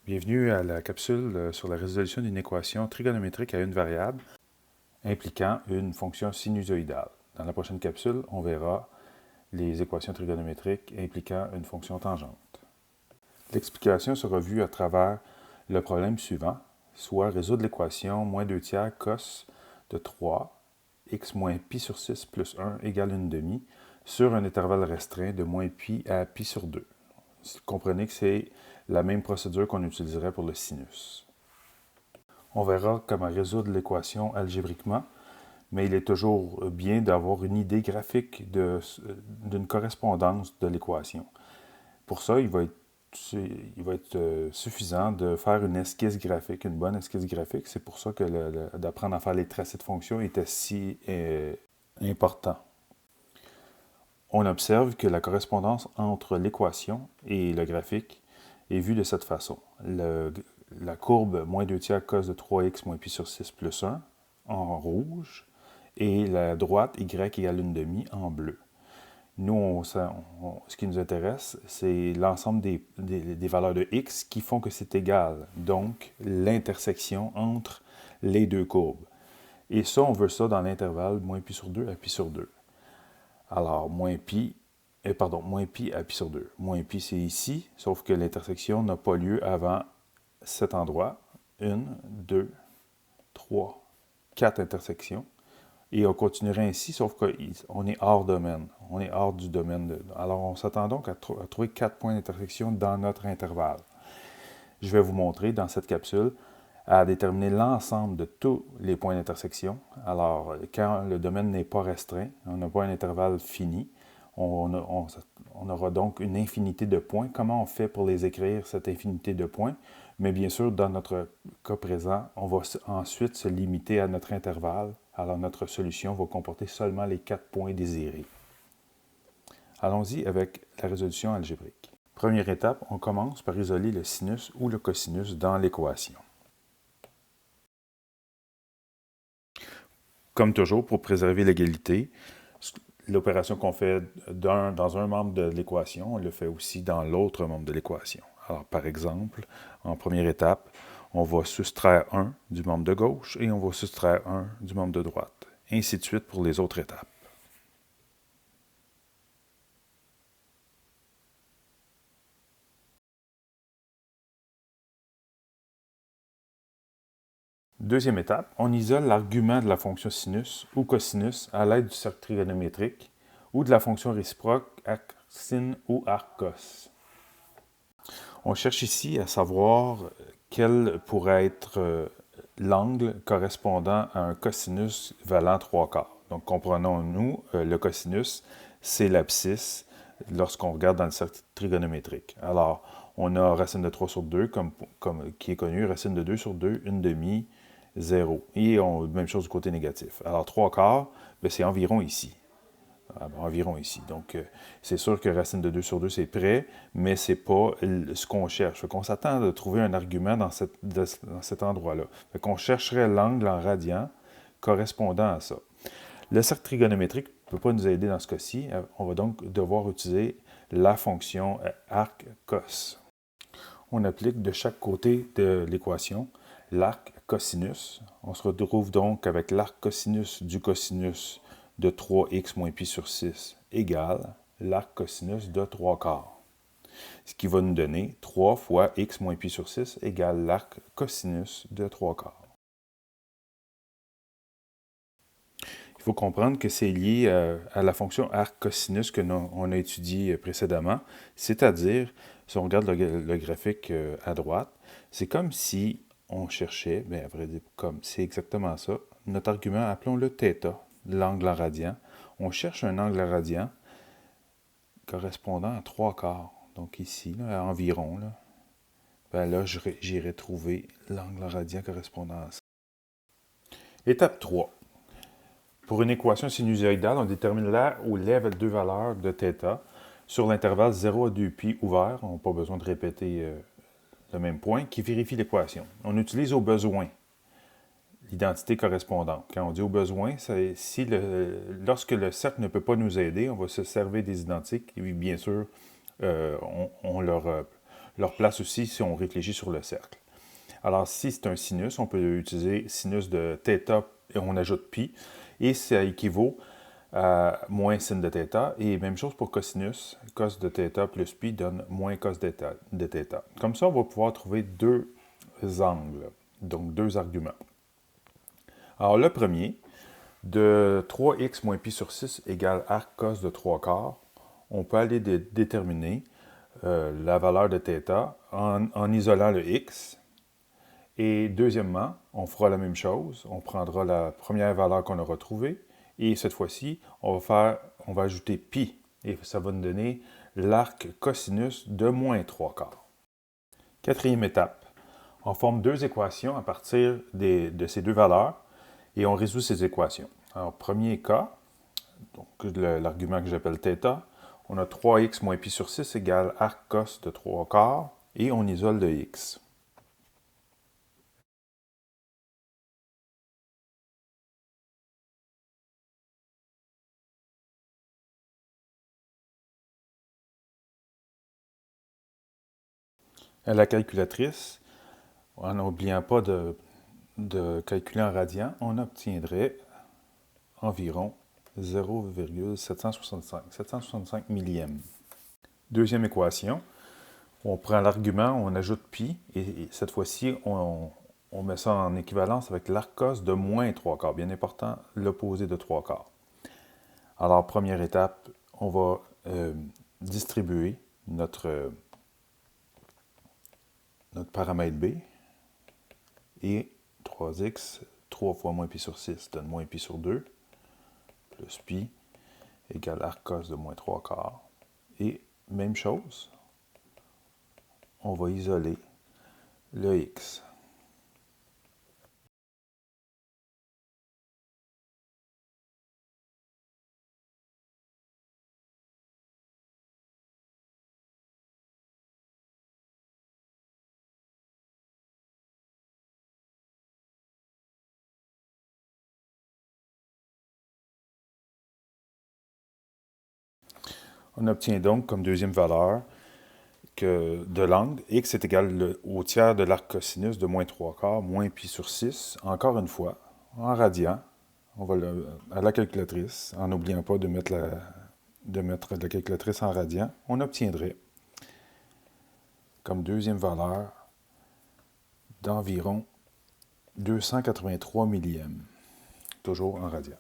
Bienvenue à la capsule sur la résolution d'une équation trigonométrique à une variable impliquant une fonction sinusoïdale. Dans la prochaine capsule, on verra les équations trigonométriques impliquant une fonction tangente. L'explication sera vue à travers le problème suivant, soit résoudre l'équation moins 2 tiers cos de 3 x moins pi sur 6 plus 1 égale 1 demi sur un intervalle restreint de moins pi à pi sur 2. Comprenez que c'est la même procédure qu'on utiliserait pour le sinus. On verra comment résoudre l'équation algébriquement, mais il est toujours bien d'avoir une idée graphique d'une correspondance de l'équation. Pour ça, il va être suffisant de faire une esquisse graphique, une bonne esquisse graphique. C'est pour ça que d'apprendre à faire les tracés de fonctions était si important. On observe que la correspondance entre l'équation et le graphique est vue de cette façon. La courbe moins 2 tiers cos de 3x moins pi sur 6 plus 1 en rouge et la droite y égale 1 demi en bleu. Nous, ce qui nous intéresse, c'est l'ensemble des valeurs de x qui font que c'est égal, donc l'intersection entre les deux courbes. Et ça, on veut ça dans l'intervalle moins pi sur 2 à pi sur 2. Alors, moins pi à pi sur 2. Moins pi, c'est ici, sauf que l'intersection n'a pas lieu avant cet endroit. 1, 2, 3, 4 intersections. Et on continuerait ainsi, sauf qu'on est hors domaine. On est hors du domaine. Alors, on s'attend donc à trouver 4 points d'intersection dans notre intervalle. Je vais vous montrer dans cette capsule à déterminer l'ensemble de tous les points d'intersection. Alors, quand le domaine n'est pas restreint, on n'a pas un intervalle fini, on aura donc une infinité de points. Comment on fait pour les écrire, cette infinité de points? Mais bien sûr, dans notre cas présent, on va ensuite se limiter à notre intervalle. Alors, notre solution va comporter seulement les 4 points désirés. Allons-y avec la résolution algébrique. Première étape, on commence par isoler le sinus ou le cosinus dans l'équation. Comme toujours, pour préserver l'égalité, l'opération qu'on fait dans un membre de l'équation, on le fait aussi dans l'autre membre de l'équation. Alors, par exemple, en première étape, on va soustraire 1 du membre de gauche et on va soustraire 1 du membre de droite. Ainsi de suite pour les autres étapes. Deuxième étape, on isole l'argument de la fonction sinus ou cosinus à l'aide du cercle trigonométrique ou de la fonction réciproque arc sin ou arc cos. On cherche ici à savoir quel pourrait être l'angle correspondant à un cosinus valant 3 quarts. Donc, comprenons-nous, le cosinus, c'est l'abscisse lorsqu'on regarde dans le cercle trigonométrique. Alors, on a racine de 3 sur 2, qui est connu, racine de 2 sur 2, 1 demi, 0. Et même chose du côté négatif. Alors, 3 quarts, c'est environ ici. Environ ici. Donc, c'est sûr que racine de 2 sur 2, c'est près, mais ce n'est pas ce qu'on cherche. On s'attend à trouver un argument dans cet endroit-là. On chercherait l'angle en radian correspondant à ça. Le cercle trigonométrique ne peut pas nous aider dans ce cas-ci. On va donc devoir utiliser la fonction arc cos. On applique de chaque côté de l'équation l'arc cosinus. On se retrouve donc avec l'arc cosinus du cosinus de 3x moins pi sur 6 égale l'arc cosinus de 3 quarts. Ce qui va nous donner 3 fois x moins pi sur 6 égale l'arc cosinus de 3 quarts. Il faut comprendre que c'est lié à la fonction arc cosinus que on a étudiée précédemment, c'est-à-dire, si on regarde le graphique à droite, c'est comme si on cherchait, à vrai dire, c'est exactement ça, notre argument, appelons-le θ, l'angle en radian. On cherche un angle en radian correspondant à 3 quarts. Donc ici, là, environ, là, j'irai trouver l'angle en radian correspondant à ça. Étape 3. Pour une équation sinusoïdale, on détermine la ou les deux valeurs de θ sur l'intervalle 0 à 2π ouvert. On n'a pas besoin de répéter le même point, qui vérifie l'équation. On utilise au besoin l'identité correspondante. Quand on dit au besoin, c'est lorsque le cercle ne peut pas nous aider, on va se servir des identiques et bien sûr, on leur leur place aussi si on réfléchit sur le cercle. Alors, si c'est un sinus, on peut utiliser sinus de θ et on ajoute pi, et ça équivaut à moins sin de θ. Et même chose pour cosinus, cos de θ plus pi donne moins cos de θ. Comme ça, on va pouvoir trouver deux angles, donc deux arguments. Alors, le premier, de 3x moins pi sur 6 égale arc cos de 3 quarts, on peut aller déterminer la valeur de θ en isolant le x. Et deuxièmement, on fera la même chose. On prendra la première valeur qu'on aura trouvée. Et cette fois-ci, on va ajouter pi. Et ça va nous donner l'arc cosinus de moins 3 quarts. Quatrième étape, on forme deux équations à partir de ces deux valeurs et on résout ces équations. Alors, premier cas, donc l'argument que j'appelle θ, on a 3x moins pi sur 6 égale arc cos de 3 quarts et on isole le x. À la calculatrice, en n'oubliant pas de calculer en radians, on obtiendrait environ 0,765 millièmes. Deuxième équation, on prend l'argument, on ajoute pi, et cette fois-ci, on met ça en équivalence avec l'arc cos de moins 3 quarts. Bien important, l'opposé de 3 quarts. Alors, première étape, on va distribuer notre paramètre B, et 3x, 3 fois moins pi sur 6 donne moins pi sur 2, plus pi égale arc cos de moins 3 quarts. Et même chose, on va isoler le x. On obtient donc comme deuxième valeur que de l'angle, x est égal au tiers de l'arc cosinus de moins 3 quarts, moins pi sur 6, encore une fois, en radians. On va à la calculatrice, en n'oubliant pas de mettre la calculatrice en radians, on obtiendrait comme deuxième valeur d'environ 283 millièmes, toujours en radians.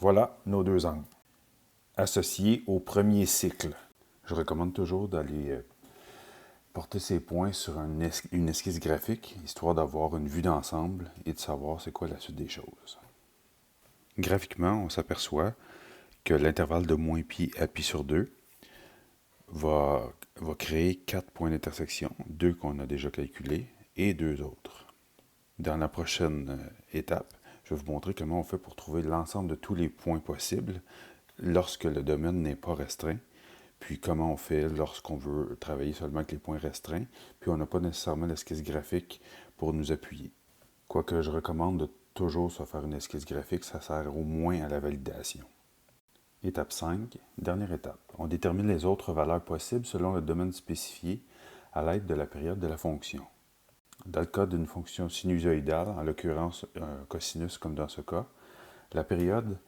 Voilà nos deux angles, associés au premier cycle. Je recommande toujours d'aller porter ces points sur une esquisse graphique, histoire d'avoir une vue d'ensemble et de savoir c'est quoi la suite des choses. Graphiquement, on s'aperçoit que l'intervalle de moins pi à pi sur 2 va créer 4 points d'intersection, 2 qu'on a déjà calculés et 2 autres. Dans la prochaine étape, je vais vous montrer comment on fait pour trouver l'ensemble de tous les points possibles lorsque le domaine n'est pas restreint, puis comment on fait lorsqu'on veut travailler seulement avec les points restreints, puis on n'a pas nécessairement l'esquisse graphique pour nous appuyer. Quoique je recommande de toujours se faire une esquisse graphique, ça sert au moins à la validation. Étape 5, dernière étape. On détermine les autres valeurs possibles selon le domaine spécifié à l'aide de la période de la fonction. Dans le cas d'une fonction sinusoïdale, en l'occurrence un cosinus comme dans ce cas, la période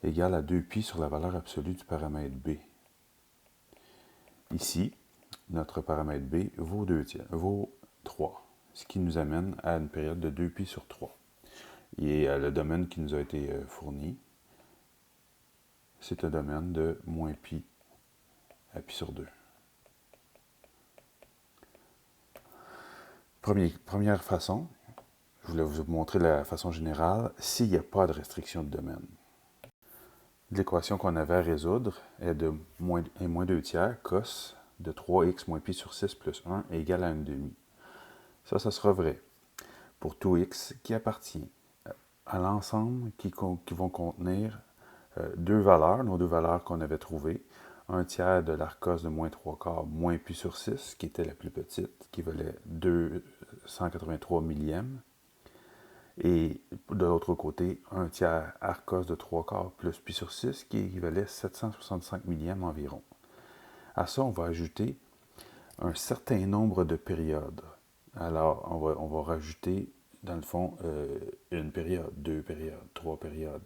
égale à 2π sur la valeur absolue du paramètre B. Ici, notre paramètre B vaut 3, ce qui nous amène à une période de 2π sur 3. Et le domaine qui nous a été fourni, c'est un domaine de moins π à π sur 2. Première façon, je voulais vous montrer la façon générale, s'il n'y a pas de restriction de domaine. L'équation qu'on avait à résoudre est de moins 2 tiers cos de 3x moins pi sur 6 plus 1 est égal à 1 demi. Ça sera vrai pour tout x qui appartient à l'ensemble qui vont contenir deux valeurs, nos deux valeurs qu'on avait trouvées. Un tiers de l'arc cos de moins 3 quarts moins pi sur 6, qui était la plus petite, qui valait 283 millièmes. Et de l'autre côté, un tiers arc cos de 3 quarts plus pi sur 6, qui équivalait 765 millièmes environ. À ça, on va ajouter un certain nombre de périodes. Alors, on va rajouter, dans le fond, une période, deux périodes, trois périodes,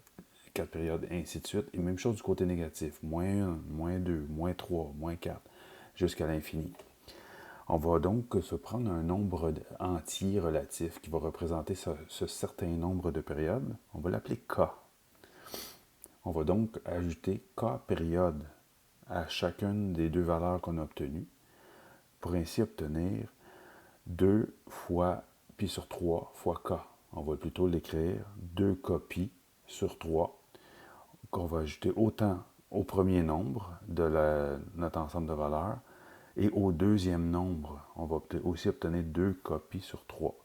quatre périodes, et ainsi de suite. Et même chose du côté négatif, moins 1, moins 2, moins 3, moins 4, jusqu'à l'infini. On va donc se prendre un nombre entier relatif qui va représenter ce certain nombre de périodes. On va l'appeler K. On va donc ajouter K périodes à chacune des deux valeurs qu'on a obtenues pour ainsi obtenir 2 fois pi sur 3 fois K. On va plutôt l'écrire 2K pi sur 3 qu'on va ajouter autant au premier nombre de notre ensemble de valeurs et au deuxième nombre, on va aussi obtenir 2K pi sur 3,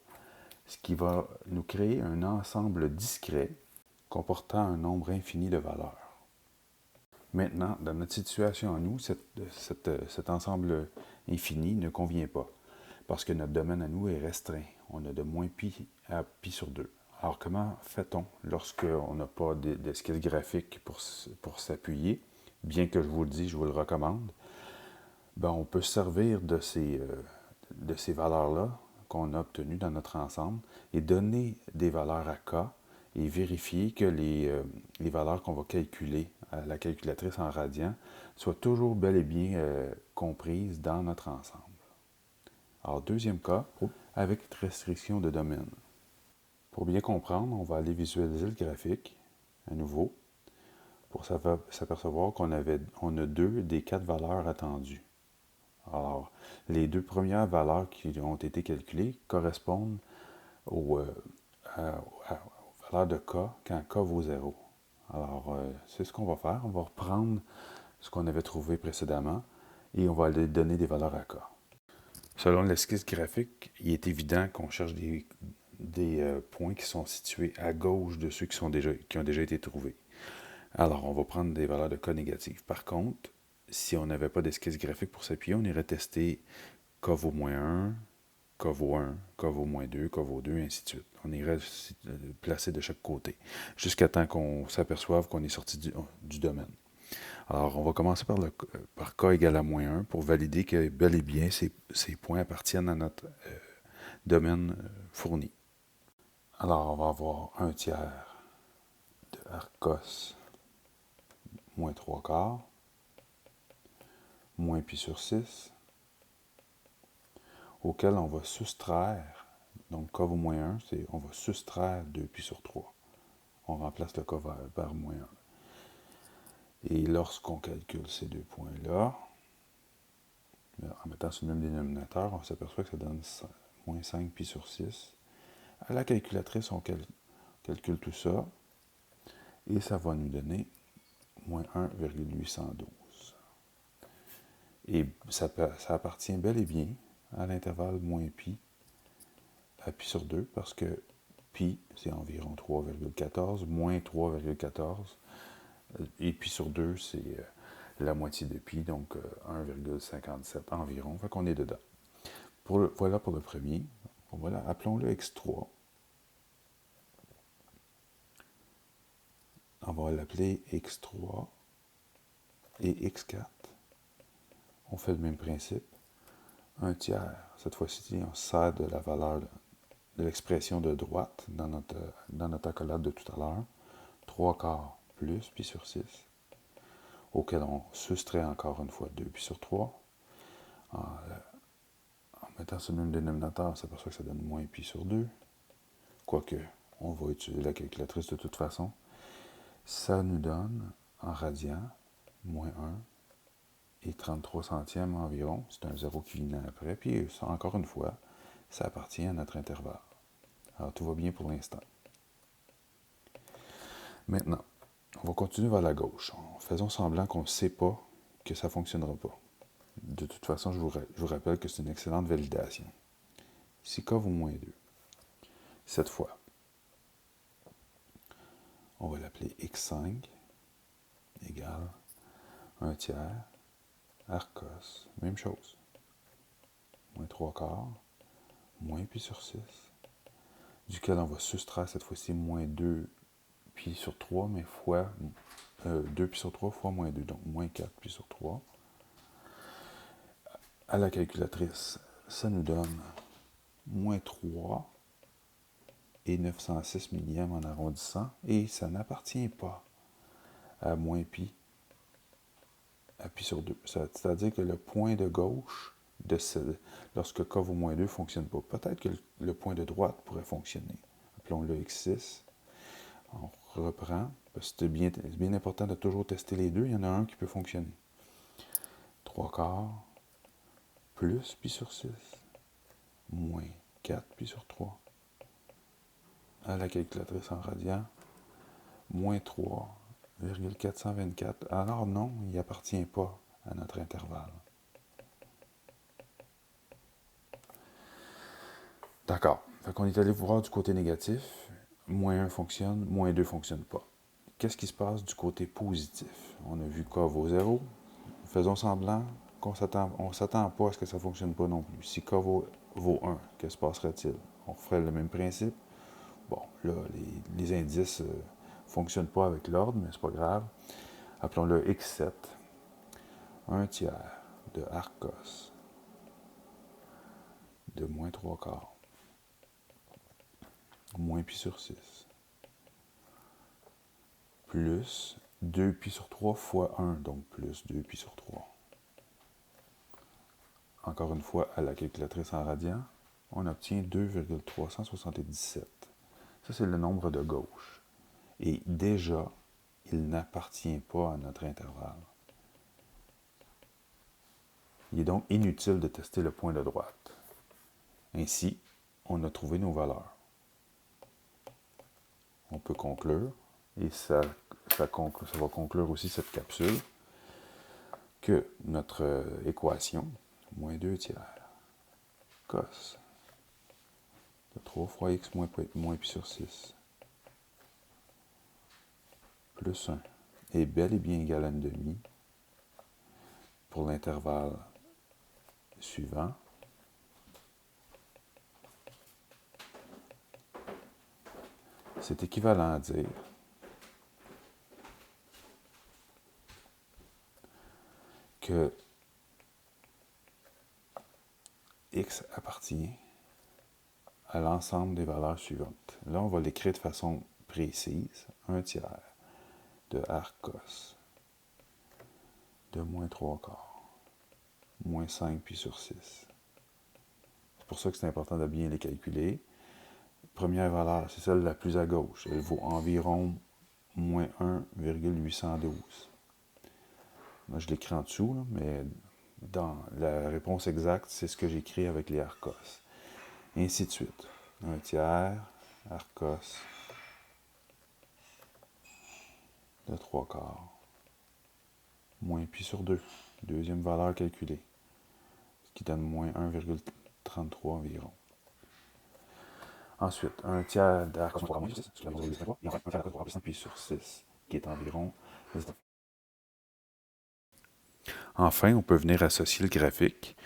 ce qui va nous créer un ensemble discret comportant un nombre infini de valeurs. Maintenant, dans notre situation à nous, cet ensemble infini ne convient pas parce que notre domaine à nous est restreint. On a de moins pi à pi sur 2. Alors, comment fait-on lorsqu'on n'a pas d'esquisse graphique pour s'appuyer? Bien que je vous le dise, je vous le recommande. Ben, on peut se servir de ces valeurs-là qu'on a obtenues dans notre ensemble et donner des valeurs à K et vérifier que les valeurs qu'on va calculer à la calculatrice en radians soient toujours bel et bien comprises dans notre ensemble. Alors, deuxième cas, avec restriction de domaine. Pour bien comprendre, on va aller visualiser le graphique à nouveau pour s'apercevoir qu'on a deux des quatre valeurs attendues. Alors, les deux premières valeurs qui ont été calculées correspondent aux valeurs de K quand K vaut 0. Alors, c'est ce qu'on va faire. On va reprendre ce qu'on avait trouvé précédemment et on va aller donner des valeurs à K. Selon l'esquisse graphique, il est évident qu'on cherche des points qui sont situés à gauche de ceux qui ont déjà été trouvés. Alors, on va prendre des valeurs de K négatives. Par contre, si on n'avait pas d'esquisse graphique pour s'appuyer, on irait tester K vaut moins 1, K vaut 1, K vaut moins 2, K vaut 2, et ainsi de suite. On irait placer de chaque côté, jusqu'à temps qu'on s'aperçoive qu'on est sorti du domaine. Alors, on va commencer par K égale à moins 1 pour valider que bel et bien ces points appartiennent à notre domaine fourni. Alors, on va avoir un tiers de Arcos moins 3 quarts, moins pi sur 6, auquel on va soustraire, donc K vaut moins 1, on va soustraire 2 pi sur 3. On remplace le K par moins 1. Et lorsqu'on calcule ces deux points-là, en mettant sur le même dénominateur, on s'aperçoit que ça donne moins 5 pi sur 6. À la calculatrice, on calcule tout ça, et ça va nous donner moins 1,812. Et ça appartient bel et bien à l'intervalle moins pi à pi sur 2, parce que pi, c'est environ 3,14, moins 3,14, et pi sur 2, c'est la moitié de pi, donc 1,57 environ. Fait qu'on est dedans. Voilà pour le premier. Voilà, appelons-le x3. On va l'appeler x3 et x4. On fait le même principe. Un tiers. Cette fois-ci, on sert de la valeur de l'expression de droite dans notre accolade de tout à l'heure. 3 quarts plus pi sur 6, auquel on soustrait encore une fois 2 pi sur 3. En mettant ce même dénominateur, on s'aperçoit que ça donne moins pi sur 2. Quoique, on va utiliser la calculatrice de toute façon. Ça nous donne, en radians, moins 1 et 33 centièmes environ. C'est un zéro qui vient après. Puis, ça, encore une fois, ça appartient à notre intervalle. Alors, tout va bien pour l'instant. Maintenant, on va continuer vers la gauche. Faisons semblant qu'on ne sait pas que ça ne fonctionnera pas. De toute façon, je vous rappelle que c'est une excellente validation. Si K vaut moins 2, cette fois, on va l'appeler x5 égale 1 tiers, Arcos, même chose, moins 3 quarts, moins pi sur 6, duquel on va soustraire cette fois-ci moins 2 pi sur 3, mais fois 2 pi sur 3 fois moins 2, donc moins 4 pi sur 3, à la calculatrice, ça nous donne moins 3 et 906 millièmes en arrondissant, et ça n'appartient pas à moins pi, à pi sur 2. C'est-à-dire que le point de gauche, lorsque k vaut moins 2, ne fonctionne pas. Peut-être que le point de droite pourrait fonctionner. Appelons-le x6. On reprend, parce que c'est bien important de toujours tester les deux. Il y en a un qui peut fonctionner. 3 quarts plus pi sur 6 moins 4 pi sur 3 à la calculatrice en radians, moins 3,424. Alors non, il n'appartient pas à notre intervalle. D'accord. Fait qu'on est allé voir du côté négatif. Moins 1 fonctionne, moins 2 ne fonctionne pas. Qu'est-ce qui se passe du côté positif? On a vu k vaut 0. Faisons semblant qu'on ne s'attend pas à ce que ça ne fonctionne pas non plus. Si k vaut 1, que se passerait-il? On ferait le même principe. Bon, là, les indices ne fonctionnent pas avec l'ordre, mais c'est pas grave. Appelons-le x7. 1 tiers de arcos de moins 3 quarts moins pi sur 6 plus 2 pi sur 3 fois 1, donc plus 2 pi sur 3. Encore une fois, à la calculatrice en radians, on obtient 2,377. Ça, c'est le nombre de gauche. Et déjà, il n'appartient pas à notre intervalle. Il est donc inutile de tester le point de droite. Ainsi, on a trouvé nos valeurs. On peut conclure, et ça va conclure aussi cette capsule, que notre équation, moins 2 tiers, cos de 3 fois x moins pi sur 6, plus 1, est bel et bien égal à 1/2 pour l'intervalle suivant. C'est équivalent à dire que x appartient à l'ensemble des valeurs suivantes. Là, on va l'écrire de façon précise. 1 tiers de arcos de moins 3 quarts, moins 5 pi sur 6. C'est pour ça que c'est important de bien les calculer. Première valeur, c'est celle la plus à gauche. Elle vaut environ moins 1,812. Moi, je l'écris en dessous, là, mais dans la réponse exacte, c'est ce que j'écris avec les arcos. Et ainsi de suite. 1 tiers, arcos de 3 quarts, moins pi sur 2. Deuxième valeur calculée, ce qui donne moins 1,33 environ. Ensuite, 1 tiers d'arcos moins 6, et enfin 1 tiers d'arcos plus 5 pi sur 6, qui est environ. Enfin, on peut venir associer le graphique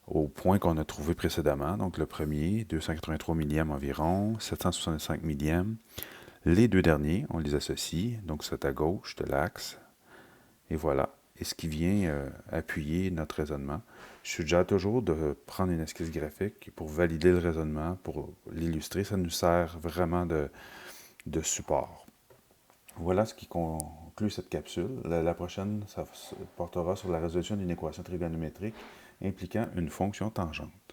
au point qu'on a trouvé précédemment. Donc le premier, 283 millièmes environ, 765 millièmes. Les deux derniers, on les associe. Donc c'est à gauche de l'axe. Et voilà. Et ce qui vient appuyer notre raisonnement. Je suggère toujours de prendre une esquisse graphique pour valider le raisonnement, pour l'illustrer. Ça nous sert vraiment de support. Voilà ce qui conclut cette capsule. La prochaine, ça portera sur la résolution d'une équation trigonométrique impliquant une fonction tangente.